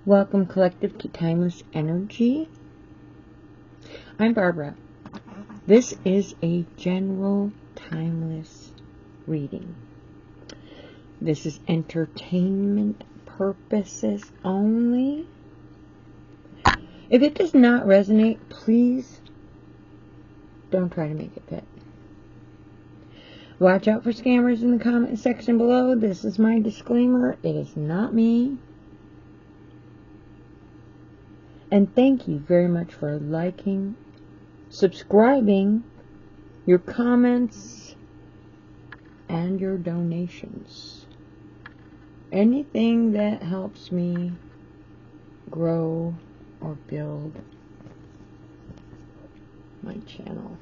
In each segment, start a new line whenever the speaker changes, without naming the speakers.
Welcome, Collective, to Timeless Energy. I'm Barbara. This is a general timeless reading. This is entertainment purposes only. If it does not resonate, please don't try to make it fit. Watch out for scammers in the comment section below. This is my disclaimer. It is not me. And thank you very much for liking, subscribing, your comments, and your donations. Anything that helps me grow or build my channel.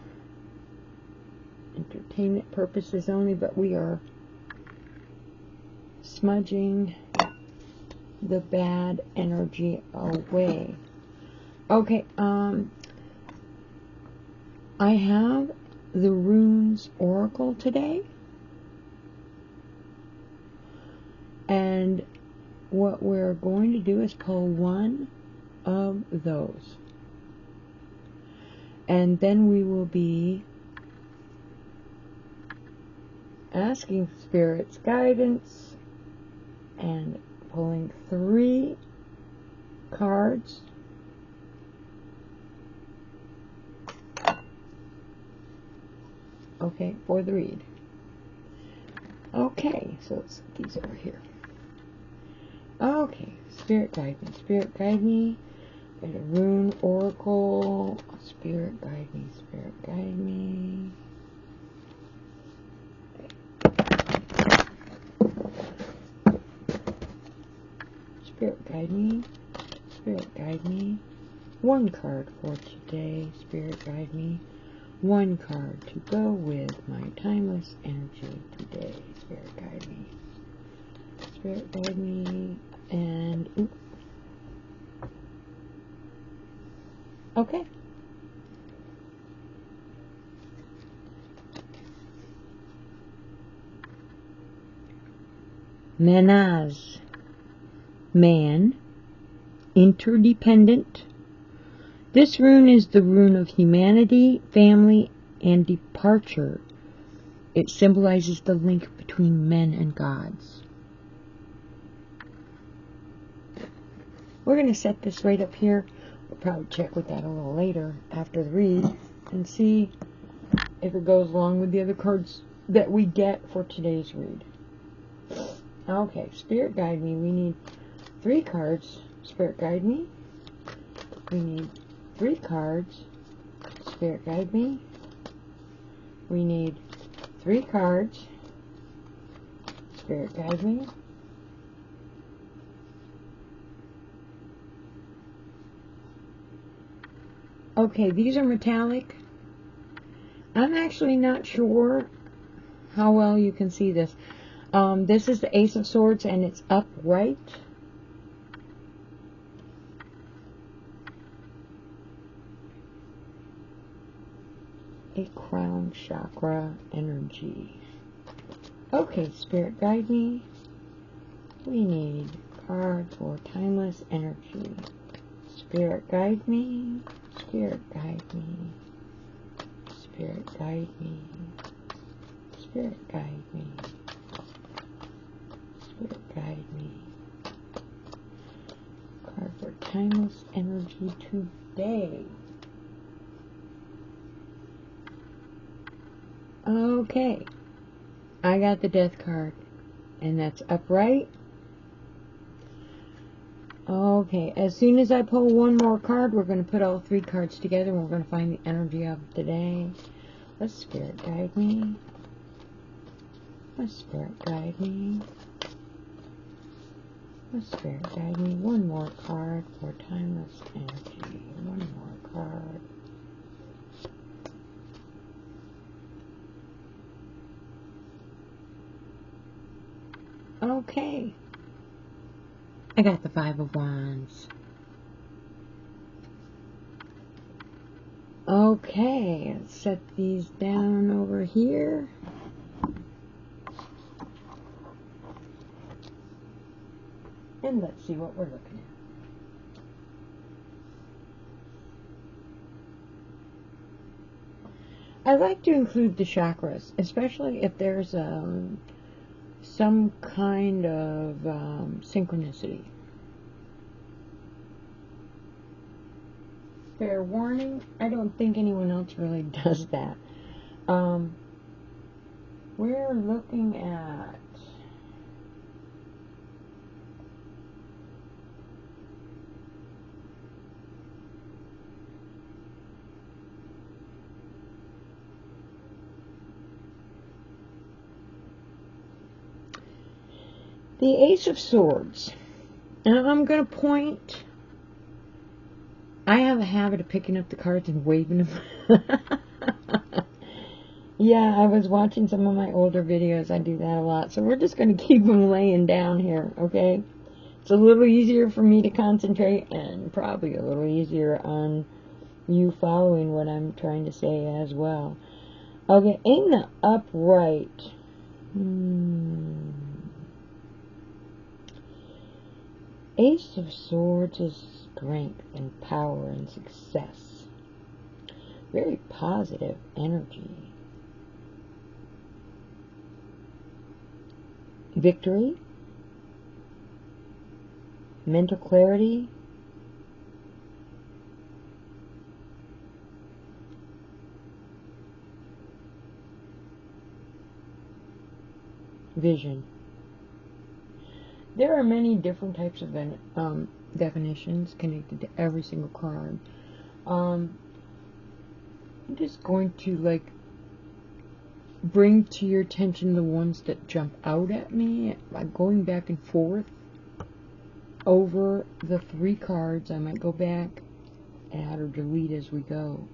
Entertainment purposes only, but we are smudging the bad energy away. Okay, I have the Runes Oracle today, and what we're going to do is pull one of those, and then we will be asking Spirit's guidance and pulling 3 cards. Okay, for the read. Okay, so let's put these over here. Okay, Spirit guide me, Spirit guide me. Get a Rune Oracle. Spirit guide me, Spirit guide me. Spirit guide me, Spirit guide me. 1 card for today, Spirit guide me. 1 card to go with my timeless energy today, Spirit guide me. Spirit guide me, and oops. Okay. Menage. Man, interdependent. This rune is the rune of humanity, family, and departure. It symbolizes the link between men and gods. We're going to set this right up here. We'll probably check with that a little later after the read and see if it goes along with the other cards that we get for today's read. Okay, Spirit guide me. We need 3 cards. Spirit guide me. We need 3 cards. Spirit guide me. We need 3 cards. Spirit guide me. Okay, these are metallic. I'm actually not sure how well you can see this. This is the Ace of Swords, and it's upright. A crown chakra energy. Okay, Spirit guide me. We need cards for timeless energy. Spirit guide me. Spirit guide me. Spirit guide me. Spirit guide me. Spirit guide me. Card for timeless energy today. Okay, I got the Death card, and that's upright. Okay, as soon as I pull one more card, we're going to put all 3 cards together, and we're going to find the energy of today. Let's Spirit guide me. Let's Spirit guide me. Let's Spirit guide me. 1 more card for timeless energy. 1 more card. Okay. I got the 5 of Wands. Okay, let's set these down over here. And let's see what we're looking at. I like to include the chakras, especially if there's some kind of synchronicity. Fair warning, I don't think anyone else really does that. We're looking at the Ace of Swords. And I'm going to point. I have a habit of picking up the cards and waving them. Yeah, I was watching some of my older videos. I do that a lot. So we're just going to keep them laying down here, okay? It's a little easier for me to concentrate and probably a little easier on you following what I'm trying to say as well. Okay, in the upright. Ace of Swords is strength and power and success. Very positive energy. Victory. Mental clarity. Vision. There are many different types of definitions connected to every single card. I'm just going to bring to your attention the ones that jump out at me. I'm going back and forth over the 3 cards. I might go back, add, or delete as we go.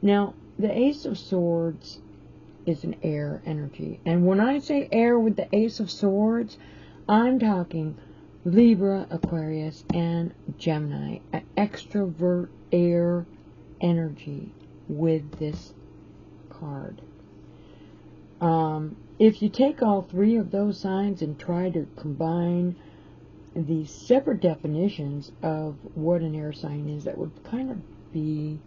Now, the Ace of Swords is an air energy. And when I say air with the Ace of Swords, I'm talking Libra, Aquarius, and Gemini. An extrovert air energy with this card. If you take all 3 of those signs and try to combine the separate definitions of what an air sign is, that would kind of be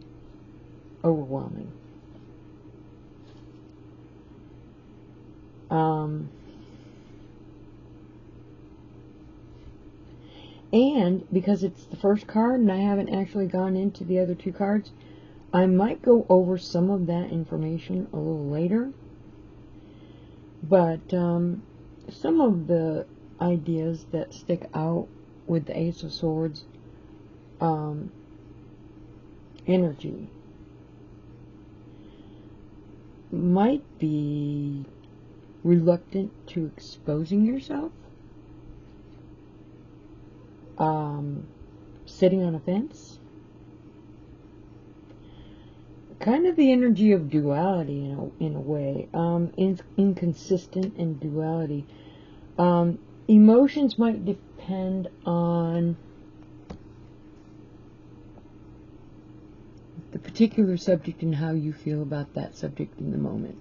overwhelming. And because it's the first card and I haven't actually gone into the other 2 cards, I might go over some of that information a little later. But some of the ideas that stick out with the Ace of Swords energy might be reluctant to exposing yourself, sitting on a fence, kind of the energy of duality in a way, inconsistent in duality. Emotions might depend on the particular subject and how you feel about that subject in the moment.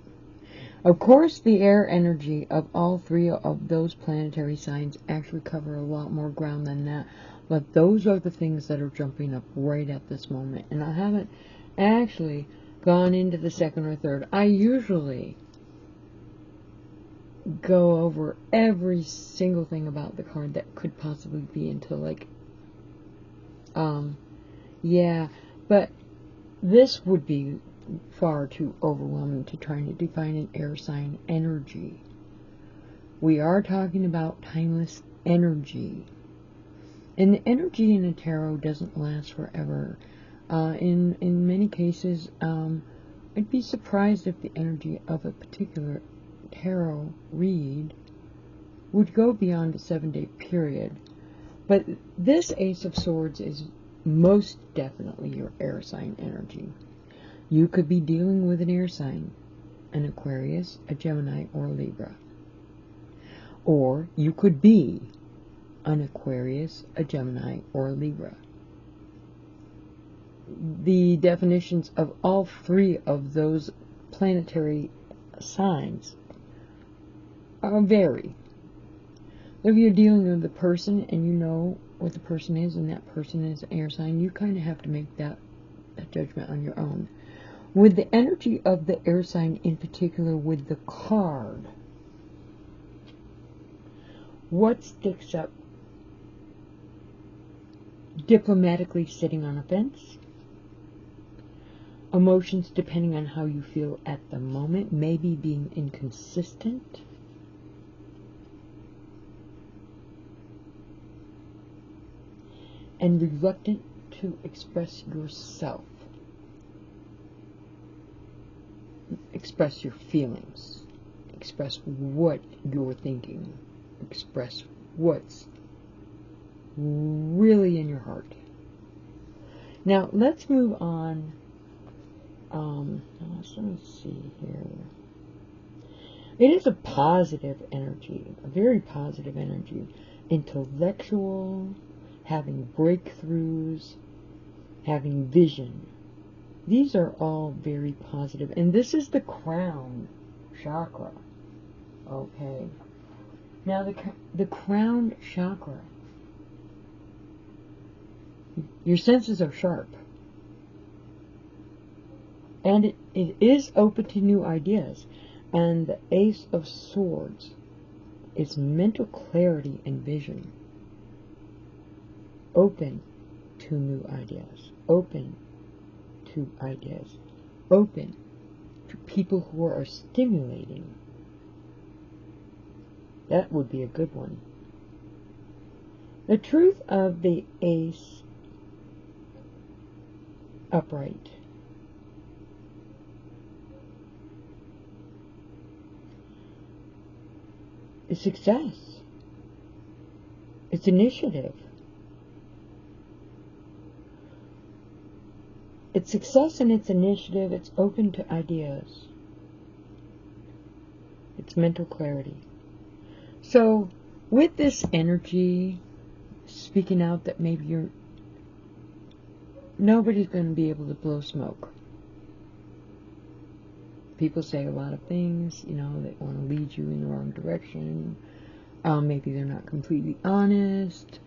Of course, the air energy of all 3 of those planetary signs actually cover a lot more ground than that, but those are the things that are jumping up right at this moment. And I haven't actually gone into the second or third. I usually go over every single thing about the card that could possibly be into yeah, but this would be far too overwhelming to try to define an air sign energy. We are talking about timeless energy. And the energy in a tarot doesn't last forever. In many cases, I'd be surprised if the energy of a particular tarot read would go beyond a 7-day period. But this Ace of Swords is most definitely your air sign energy. You could be dealing with an air sign, an Aquarius, a Gemini, or a Libra. Or you could be an Aquarius, a Gemini, or a Libra. The definitions of all 3 of those planetary signs vary. If you're dealing with a person and you know what the person is and that person is an air sign, you kind of have to make that judgment on your own. With the energy of the air sign, in particular with the card, what sticks up? Diplomatically sitting on a fence. Emotions depending on how you feel at the moment, maybe being inconsistent. And reluctant to express yourself. Express your feelings. Express what you're thinking. Express what's really in your heart. Now, let's move on. Let me see here. It is a positive energy, a very positive energy. Intellectual, having breakthroughs, having vision. These are all very positive. And this is the crown chakra. Okay. Now, the crown chakra. Your senses are sharp. And it is open to new ideas. And the Ace of Swords is mental clarity and vision. Open to new ideas. Open to ideas. Open to people who are stimulating. That would be a good one. The truth of the Ace upright. Is success. It's initiative. It's success and it's initiative. It's open to ideas. It's mental clarity. So, with this energy, speaking out that maybe nobody's going to be able to blow smoke. People say a lot of things, they want to lead you in the wrong direction. Maybe they're not completely honest.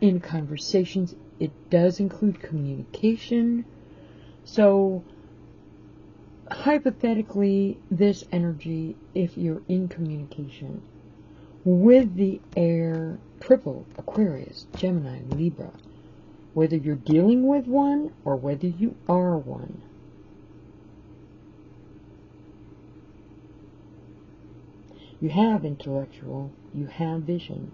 In conversations, it does include communication. So, hypothetically, this energy, if you're in communication with the air triple, Aquarius, Gemini, Libra, whether you're dealing with one or whether you are one, you have intellectual, you have vision.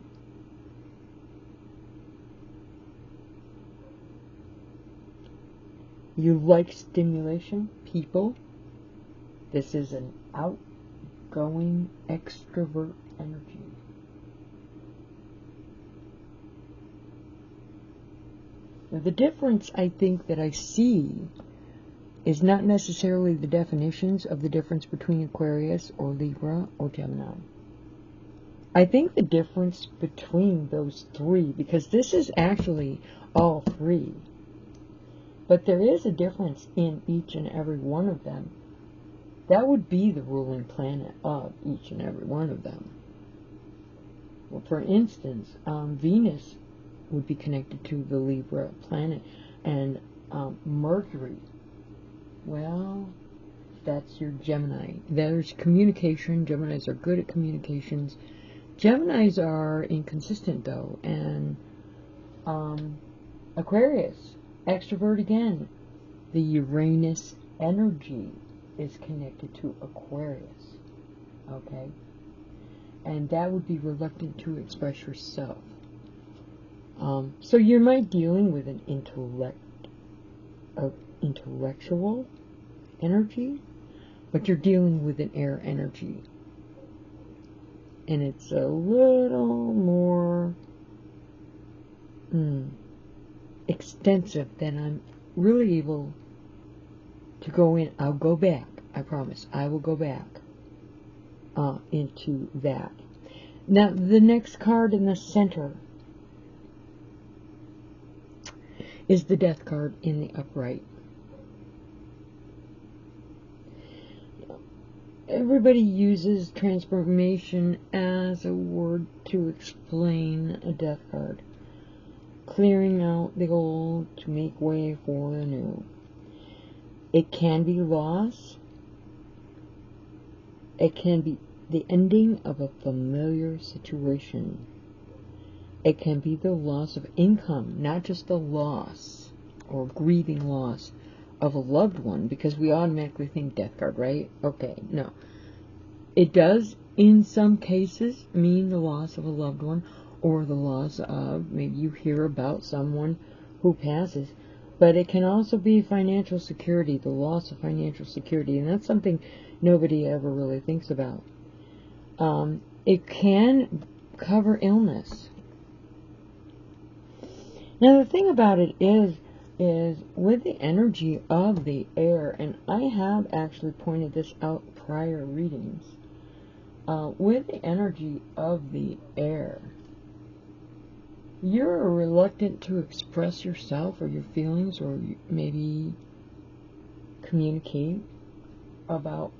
You like stimulation, people. This is an outgoing extrovert energy. Now, the difference I think that I see is not necessarily the definitions of the difference between Aquarius or Libra or Gemini. I think the difference between those three, because this is actually all three, but there is a difference in each and every one of them. That would be the ruling planet of each and every one of them. Well, for instance, Venus would be connected to the Libra planet, and Mercury, well, that's your Gemini. There's communication. Geminis are good at communications. Geminis are inconsistent, though, and Aquarius, extrovert again. The Uranus energy is connected to Aquarius, okay? And that would be reluctant to express yourself. So you might be dealing with an intellectual energy, but you're dealing with an air energy. And it's a little more extensive than I'm really able to go in. I'll go back. I promise. I will go back into that. Now, the next card in the center is the Death card in the upright. Everybody uses transformation as a word to explain a Death card. Clearing out the old to make way for the new. It can be loss. It can be the ending of a familiar situation. It can be the loss of income, not just the loss or grieving loss of a loved one, because we automatically think death card, right? Okay, no. It does, in some cases, mean the loss of a loved one, or the loss of, maybe you hear about someone who passes, but it can also be financial security, the loss of financial security, and that's something nobody ever really thinks about. It can cover illness. Now, the thing about it is with the energy of the air, and I have actually pointed this out prior readings, with the energy of the air, you're reluctant to express yourself or your feelings, or maybe communicate about,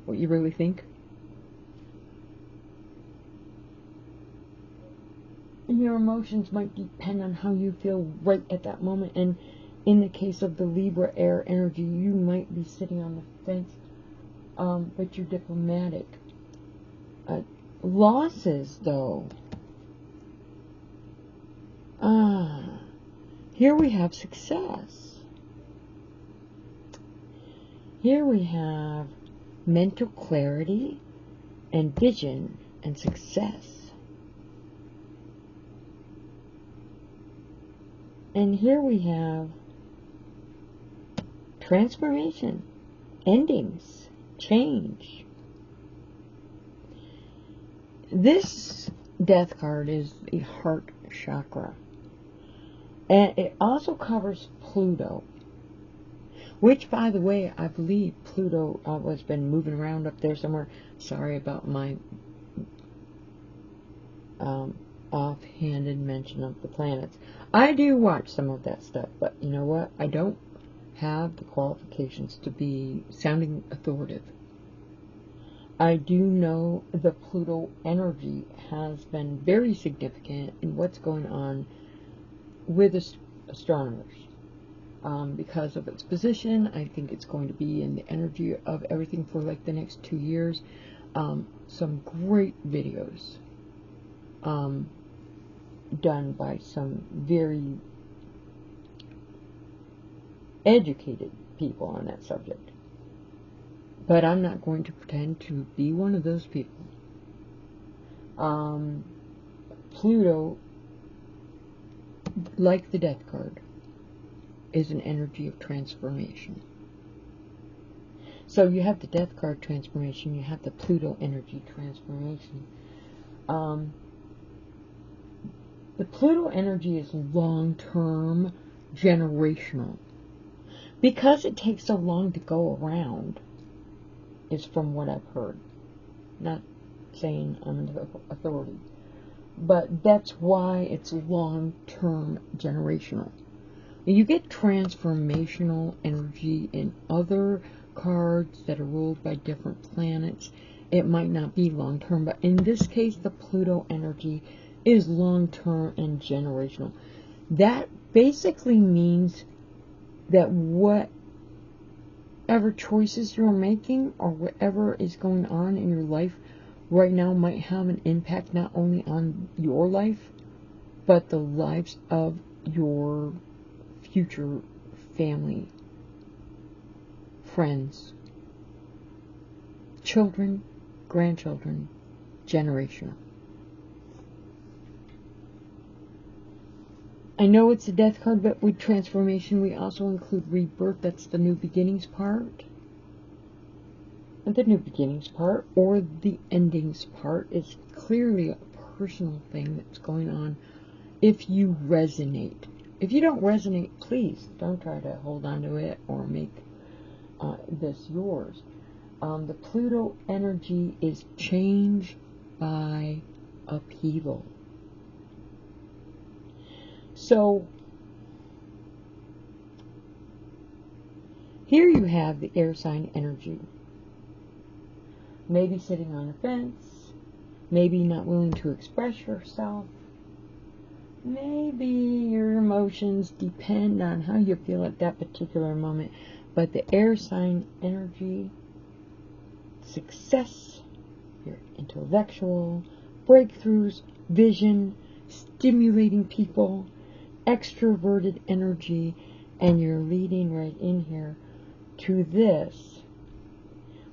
what you really think. And your emotions might depend on how you feel right at that moment. And in the case of the Libra air energy, you might be sitting on the fence, but you're diplomatic. Losses, though. Here we have success. Here we have mental clarity and vision and success. And here we have transformation, endings, change. This death card is the heart chakra. And it also covers Pluto, which, by the way, I believe Pluto has been moving around up there somewhere. Sorry about my offhanded mention of the planets. I do watch some of that stuff, but you know what? I don't have the qualifications to be sounding authoritative. I do know the Pluto energy has been very significant in what's going on with astronomers. Because of its position, I think it's going to be in the energy of everything for like the next 2 years. Some great videos done by some very educated people on that subject. But I'm not going to pretend to be one of those people. Pluto, like the death card, is an energy of transformation. So you have the death card transformation, you have the Pluto energy transformation. The Pluto energy is long-term, generational. Because it takes so long to go around, is from what I've heard. Not saying I'm an authority. But that's why it's long-term, generational. You get transformational energy in other cards that are ruled by different planets. It might not be long-term, but in this case, the Pluto energy is long-term and generational. That basically means that whatever choices you're making or whatever is going on in your life right now might have an impact not only on your life, but the lives of your future family, friends, children, grandchildren, generational. I know it's a death card, but with transformation we also include rebirth. That's the new beginnings part. And the new beginnings part, or the endings part, is clearly a personal thing that's going on if you resonate. If you don't resonate, please don't try to hold on to it or make this yours. The Pluto energy is change by upheaval. So, here you have the air sign energy. Maybe sitting on a fence, maybe not willing to express yourself, maybe your emotions depend on how you feel at that particular moment, but the air sign energy, success, your intellectual, breakthroughs, vision, stimulating people, extroverted energy, and you're leading right in here to this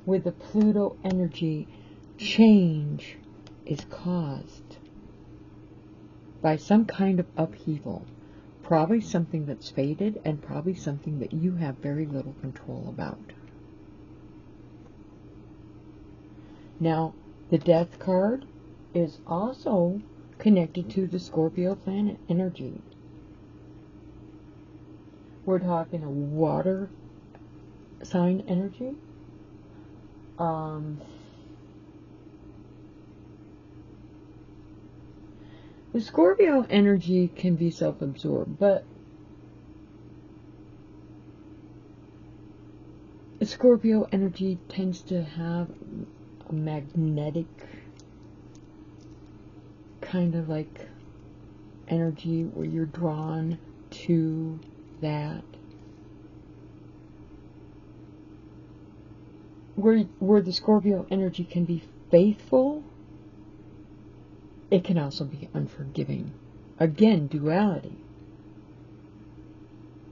with the Pluto energy. Change is caused by some kind of upheaval, probably something that's faded and probably something that you have very little control about. Now, the Death card is also connected to the Scorpio planet energy. We're talking a water sign energy. The Scorpio energy can be self-absorbed, but the Scorpio energy tends to have a magnetic kind of like energy where you're drawn to that. Where the Scorpio energy can be faithful, it can also be unforgiving. Again, duality.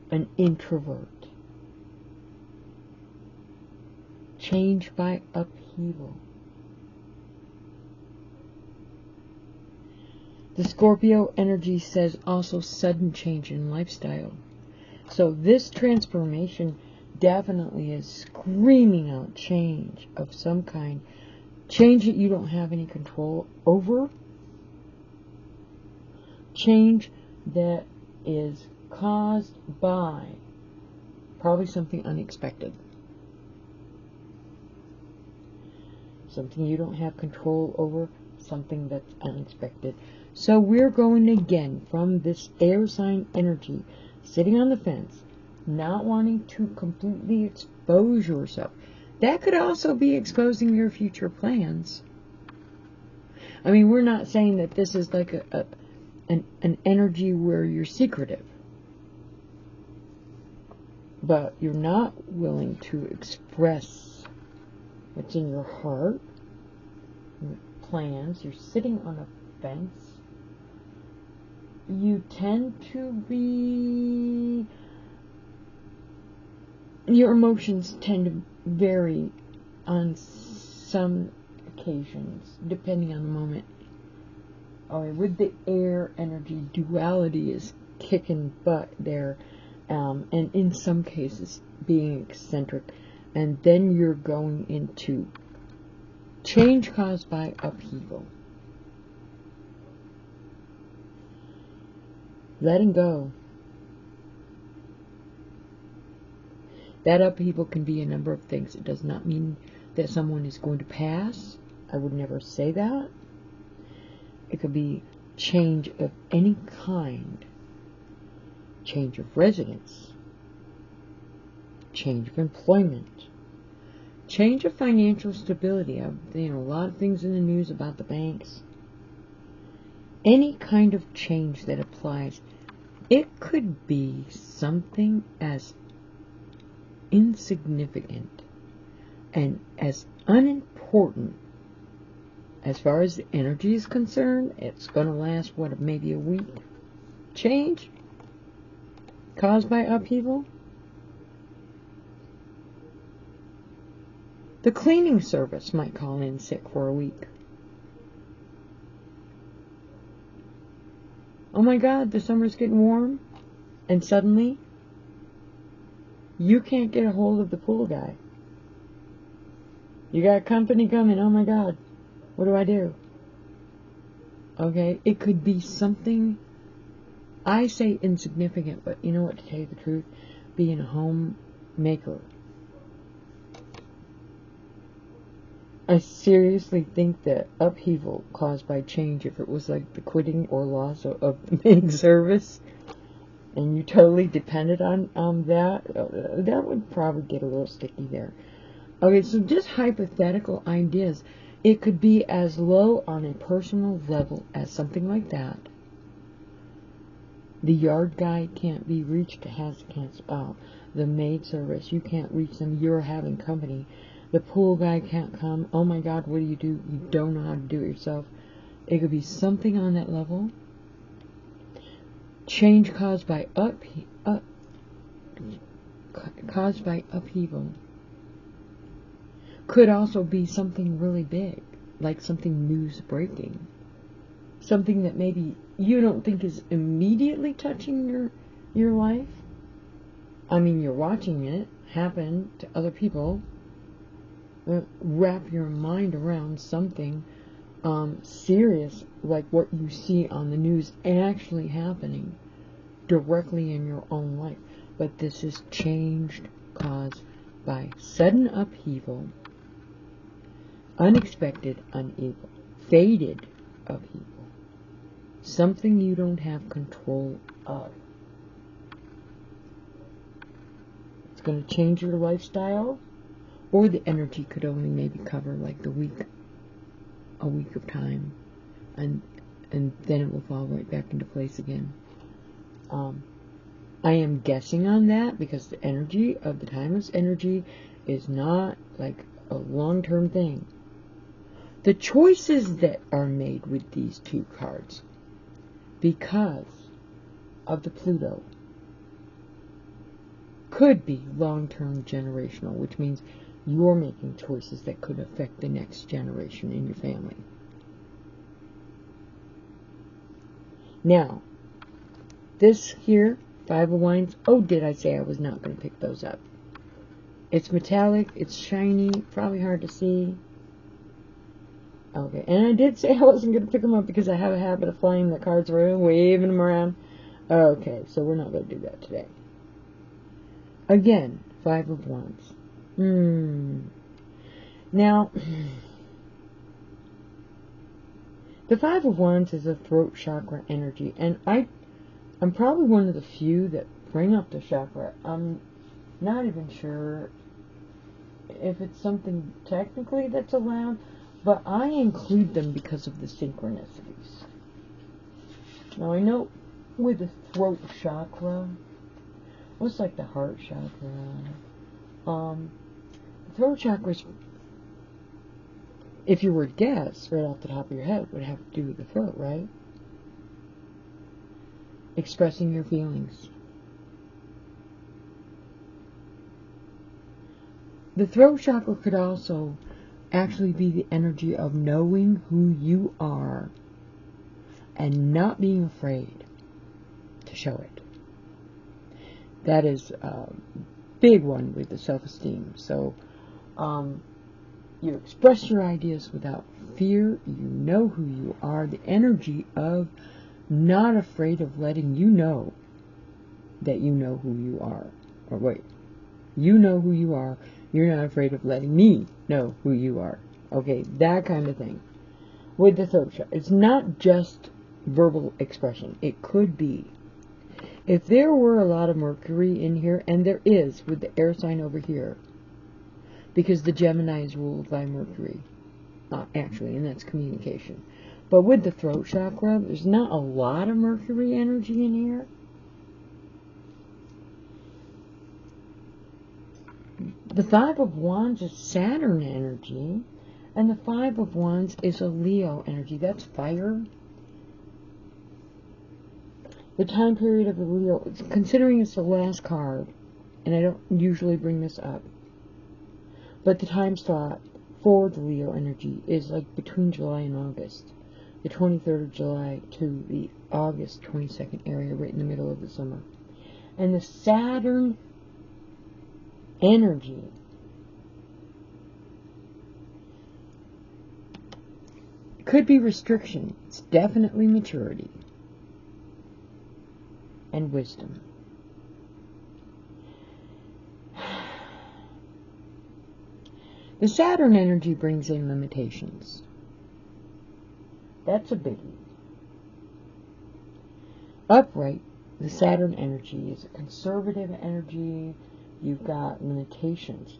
An introvert. Change by upheaval. The Scorpio energy says also sudden change in lifestyle. So this transformation definitely is screaming out change of some kind. Change that you don't have any control over. Change that is caused by probably something unexpected. Something you don't have control over, something that's unexpected. So we're going again from this air sign energy, sitting on the fence, not wanting to completely expose yourself. That could also be exposing your future plans. I mean, we're not saying that this is like an energy where you're secretive, but you're not willing to express what's in your heart, your plans. You're sitting on a fence. You tend to be, your emotions tend to vary on some occasions, depending on the moment. With the air energy, duality is kicking butt there, and in some cases being eccentric. And then you're going into change caused by upheaval. Letting go. That upheaval can be a number of things. It does not mean that someone is going to pass. I would never say that. It could be change of any kind. Change of residence. Change of employment. Change of financial stability. A lot of things in the news about the banks. Any kind of change that applies. It could be something as insignificant and as unimportant as far as the energy is concerned. It's going to last, maybe a week. Change caused by upheaval. The cleaning service might call in sick for a week. Oh my God, the summer's getting warm, and suddenly you can't get a hold of the pool guy. You got company coming, oh my God, what do I do? Okay, it could be something, I say insignificant, but you know what, to tell you the truth, being a homemaker. I seriously think that upheaval caused by change, if it was like the quitting or loss of the main service, and you totally depended on that, that would probably get a little sticky there. Okay, so just hypothetical ideas. It could be as low on a personal level as something like that, The yard guy can't be reached, has to cancel out. The maid service, you can't reach them, you're having company. The pool guy can't come. Oh my God, what do? You don't know how to do it yourself. It could be something on that level. Change caused by upheaval. Could also be something really big, like something news breaking. Something that maybe you don't think is immediately touching your life. I mean, you're watching it happen to other people. Wrap your mind around something serious, like what you see on the news actually happening directly in your own life. But this is changed caused by sudden upheaval, unexpected upheaval, faded upheaval, something you don't have control of. It's going to change your lifestyle, or the energy could only maybe cover like a week of time, and then it will fall right back into place again. I am guessing on that because the energy of the timeless energy is not like a long-term thing. The choices that are made with these two cards, because of the Pluto, could be long-term generational, which means you're making choices that could affect the next generation in your family. Now, this here, Five of Wands. Oh, did I say I was not going to pick those up? It's metallic, it's shiny, probably hard to see. Okay, and I did say I wasn't going to pick them up because I have a habit of flying the cards around, waving them around. Okay, so we're not going to do that today. Again, Five of Wands. Now, the Five of Wands is a throat chakra energy, and I'm probably one of the few that bring up the chakra. I'm not even sure if it's something technically that's allowed, but I include them because of the synchronicities. Now, I know with the throat chakra, what's like the heart chakra? The throat chakra, if you were to guess right off the top of your head, would have to do with the throat, right? Expressing your feelings. The throat chakra could also actually be the energy of knowing who you are and not being afraid to show it. That is a big one with the self-esteem. So, you express your ideas without fear. You know who you are. The energy of not afraid of letting you know that you know who you are. Or wait, you know who you are. You're not afraid of letting me know who you are. Okay, that kind of thing. With the throat chakra, it's not just verbal expression. It could be. If there were a lot of Mercury in here, and there is with the air sign over here, because the Gemini is ruled by Mercury, actually, and that's communication. But with the throat chakra, there's not a lot of Mercury energy in here. The Five of Wands is Saturn energy, and the Five of Wands is a Leo energy. That's fire. The time period of the Leo, considering it's the last card, and I don't usually bring this up, but the time slot for the Leo energy is like between July and August. The 23rd of July to the August 22nd area, right in the middle of the summer. And the Saturn energy could be restriction. It's definitely maturity and wisdom. The Saturn energy brings in limitations. That's a biggie. Upright, the Saturn energy is a conservative energy. You've got limitations.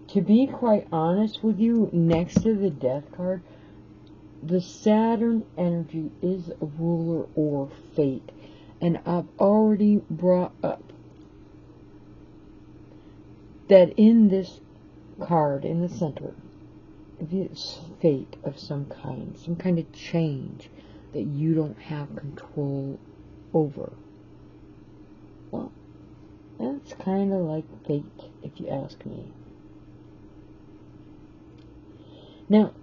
To be quite honest with you, next to the Death card, the Saturn energy is a ruler or fate. And I've already brought up that in this card, in the center, it's fate of some kind of change that you don't have control over. Well, that's kind of like fate, if you ask me. Now,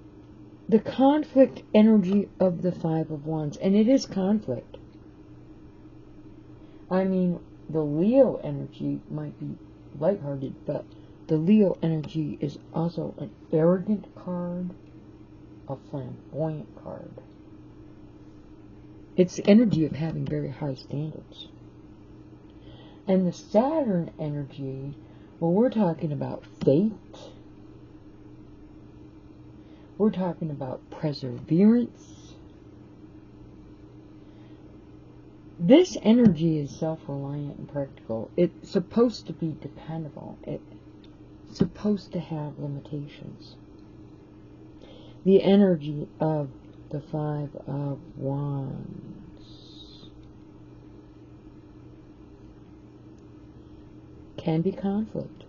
the conflict energy of the Five of Wands, and it is conflict. I mean, the Leo energy might be lighthearted, but the Leo energy is also an arrogant card, a flamboyant card. It's the energy of having very high standards. And the Saturn energy, well, we're talking about fate. We're talking about perseverance. This energy is self-reliant and practical. It's supposed to be dependable. It's supposed to have limitations. The energy of the Five of Wands can be conflict.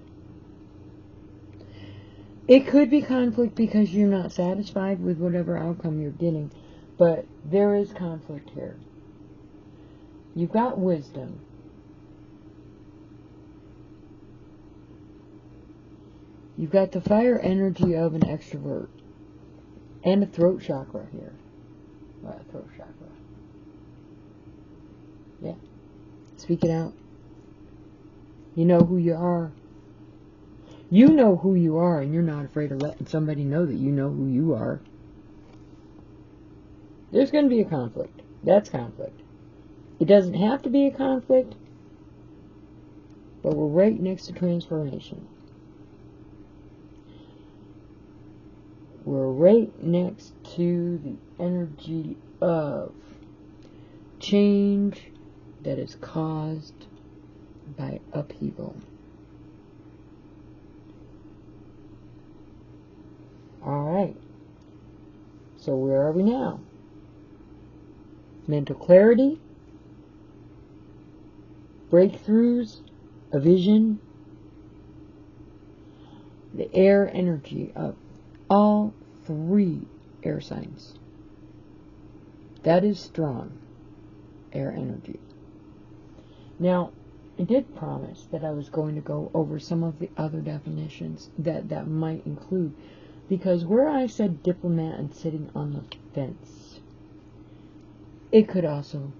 It could be conflict because you're not satisfied with whatever outcome you're getting, but there is conflict here. You've got wisdom. You've got the fire energy of an extrovert. And a throat chakra here. Well, a throat chakra. Yeah. Speak it out. You know who you are. You know who you are, and you're not afraid of letting somebody know that you know who you are. There's going to be a conflict. That's conflict. It doesn't have to be a conflict, but we're right next to transformation. We're right next to the energy of change that is caused by upheaval. Alright. So where are we now? Mental clarity, breakthroughs, a vision, the air energy of all three air signs. That is strong air energy. Now, I did promise that I was going to go over some of the other definitions that might include, because where I said diplomat and sitting on the fence, it could also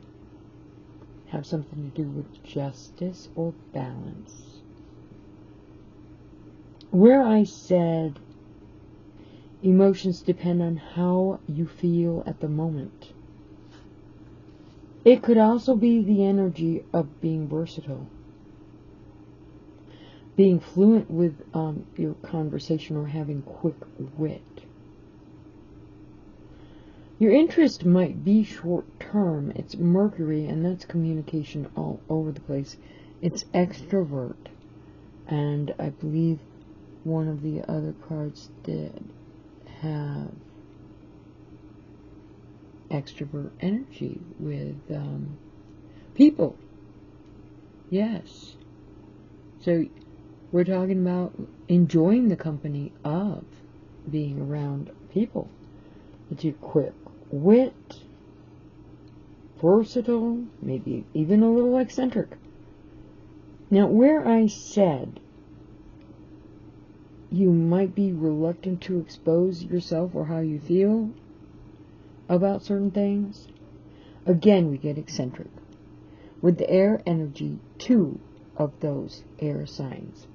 have something to do with justice or balance. Where I said emotions depend on how you feel at the moment, it could also be the energy of being versatile, being fluent with your conversation, or having quick wit. Your interest might be short-term. It's Mercury, and that's communication all over the place. It's extrovert, and I believe one of the other cards did have extrovert energy with people. Yes. So we're talking about enjoying the company of being around people. It's your quick wit, versatile, maybe even a little eccentric. Now, where I said you might be reluctant to expose yourself or how you feel about certain things, again, we get eccentric. With the air energy, two of those air signs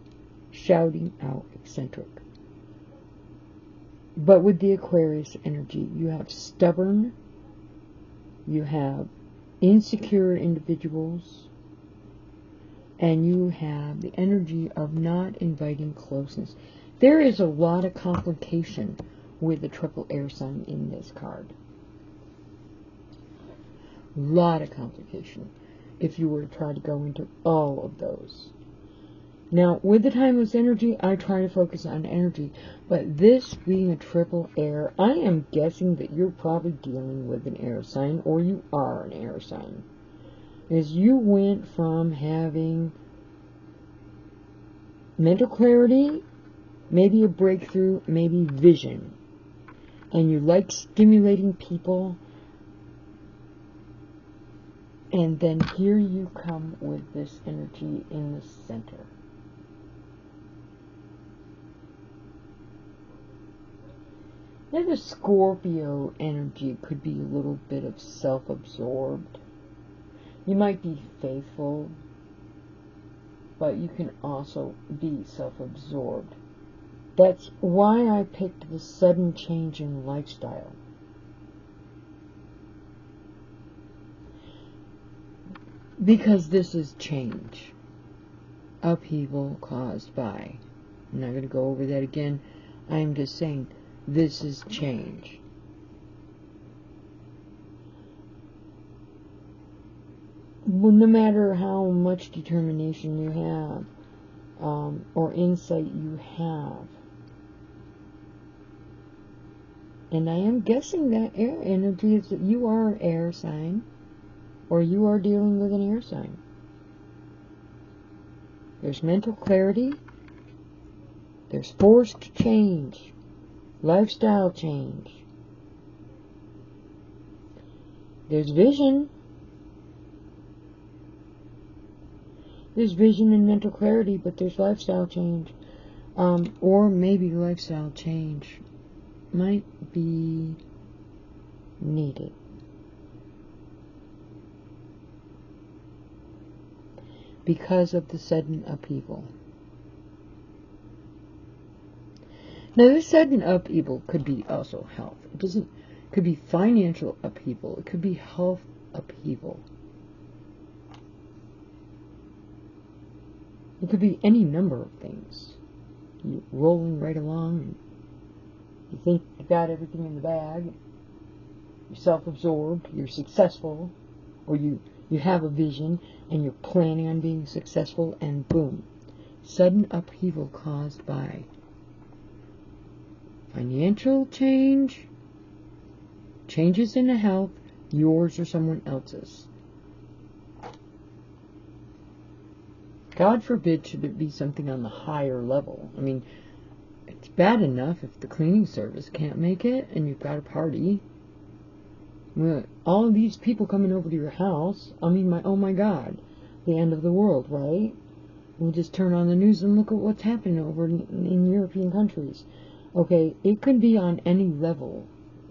shouting out eccentric. But with the Aquarius energy, you have stubborn, you have insecure individuals, and you have the energy of not inviting closeness. There is a lot of complication with the triple air sign in this card. A lot of complication if you were to try to go into all of those. Now, with the timeless energy, I try to focus on energy, but this being a triple air, I am guessing that you're probably dealing with an air sign, or you are an air sign. is you went from having mental clarity, maybe a breakthrough, maybe vision, and you like stimulating people, and then here you come with this energy in the center. Now the Scorpio energy could be a little bit of self-absorbed. You might be faithful, but you can also be self-absorbed. That's why I picked the sudden change in lifestyle. Because this is change. Upheaval caused by. I'm not going to go over that again. I'm just saying this is change. Well, no matter how much determination you have, or insight you have. And I am guessing that air energy is that you are an air sign, or you are dealing with an air sign. There's mental clarity, there's forced change, lifestyle change, there's vision. There's vision and mental clarity, but there's lifestyle change. Or maybe lifestyle change might be needed. Because of the sudden upheaval. Now, this sudden upheaval could be also health. Could be financial upheaval. It could be health upheaval. It could be any number of things. You're rolling right along, and you think you've got everything in the bag. You're self-absorbed, you're successful, or you have a vision, and you're planning on being successful, and boom. Sudden upheaval caused by financial change, changes in the health, yours or someone else's. God forbid should it be something on the higher level. I mean, it's bad enough if the cleaning service can't make it and you've got a party. All of these people coming over to your house, I mean, oh my God, the end of the world, right? We just turn on the news and look at what's happening over in European countries. Okay, it could be on any level,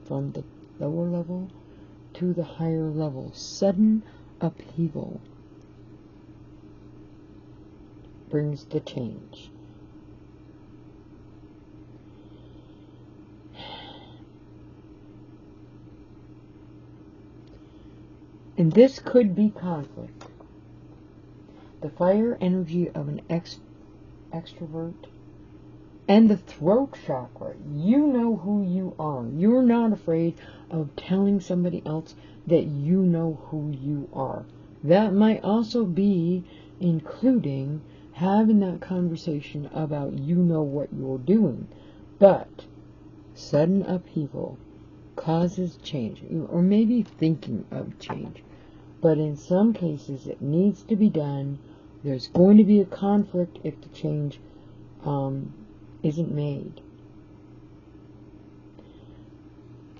from the lower level to the higher level. Sudden upheaval brings the change. And this could be conflict. The fire energy of an extrovert and the throat chakra. You know who you are. You're not afraid of telling somebody else that you know who you are. That might also be including having that conversation about you know what you're doing. But sudden upheaval causes change, or maybe thinking of change. But in some cases it needs to be done. There's going to be a conflict if the change isn't made.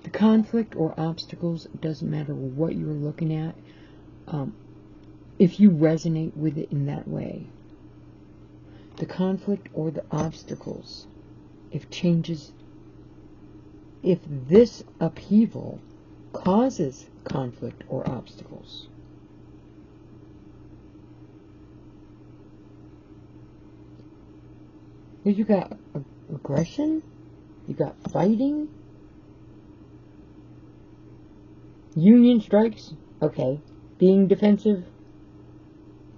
The conflict or obstacles, it doesn't matter what you're looking at, if you resonate with it in that way. The conflict or the obstacles, if this upheaval causes conflict or obstacles. You got aggression, you got fighting, union strikes, okay, being defensive,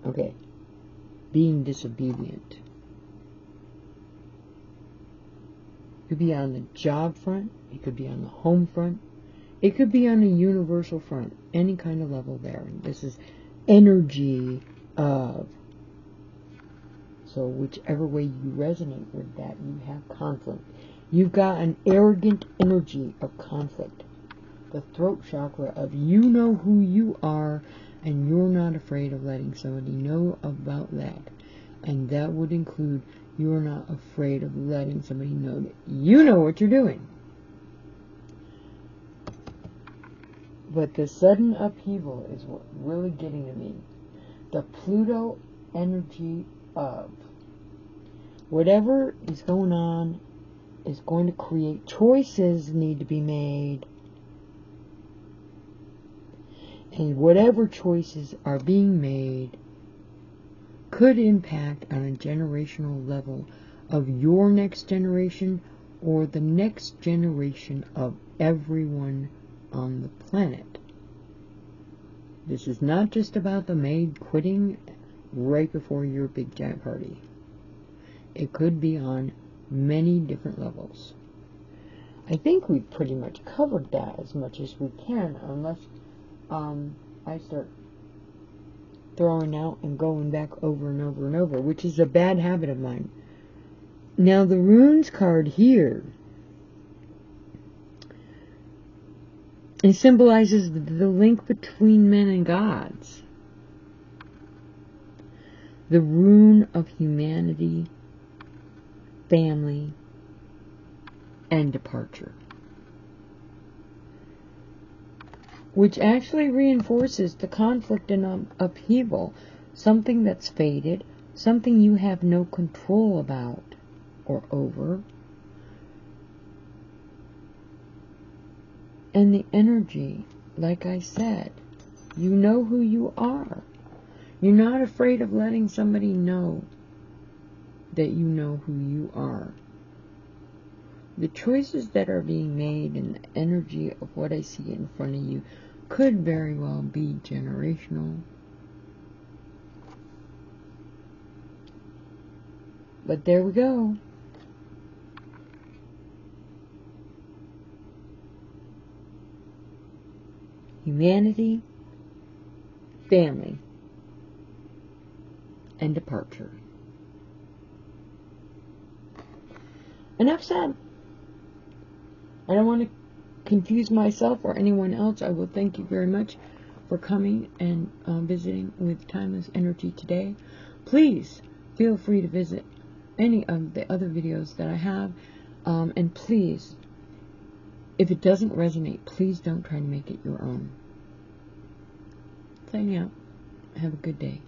okay, being disobedient. It could be on the job front, it could be on the home front, it could be on a universal front, any kind of level there. This is energy of. So whichever way you resonate with that, you have conflict. You've got an arrogant energy of conflict. The throat chakra of you know who you are, And you're not afraid of letting somebody know about that. And that would include you're not afraid of letting somebody know that you know what you're doing. But the sudden upheaval is what really getting to me. The Pluto energy of whatever is going on is going to create choices need to be made. And whatever choices are being made could impact on a generational level of your next generation or the next generation of everyone on the planet. This is not just about the maid quitting right before your big giant party. It could be on many different levels. I think we've pretty much covered that as much as we can, unless I start throwing out and going back over and over and over, which is a bad habit of mine. Now the runes card here, it symbolizes the link between men and gods. The rune of humanity, family, and departure. Which actually reinforces the conflict and upheaval. Something that's faded, something you have no control about or over. And the energy, like I said, you know who you are. You're not afraid of letting somebody know that you know who you are. The choices that are being made and the energy of what I see in front of you could very well be generational. But there we go. Humanity, family, and departure. Enough said. I don't want to confuse myself or anyone else. I will thank you very much for coming and visiting with Timeless Energy today. Please feel free to visit any of the other videos that I have. And please, if it doesn't resonate, please don't try to make it your own. Signing out. Have a good day.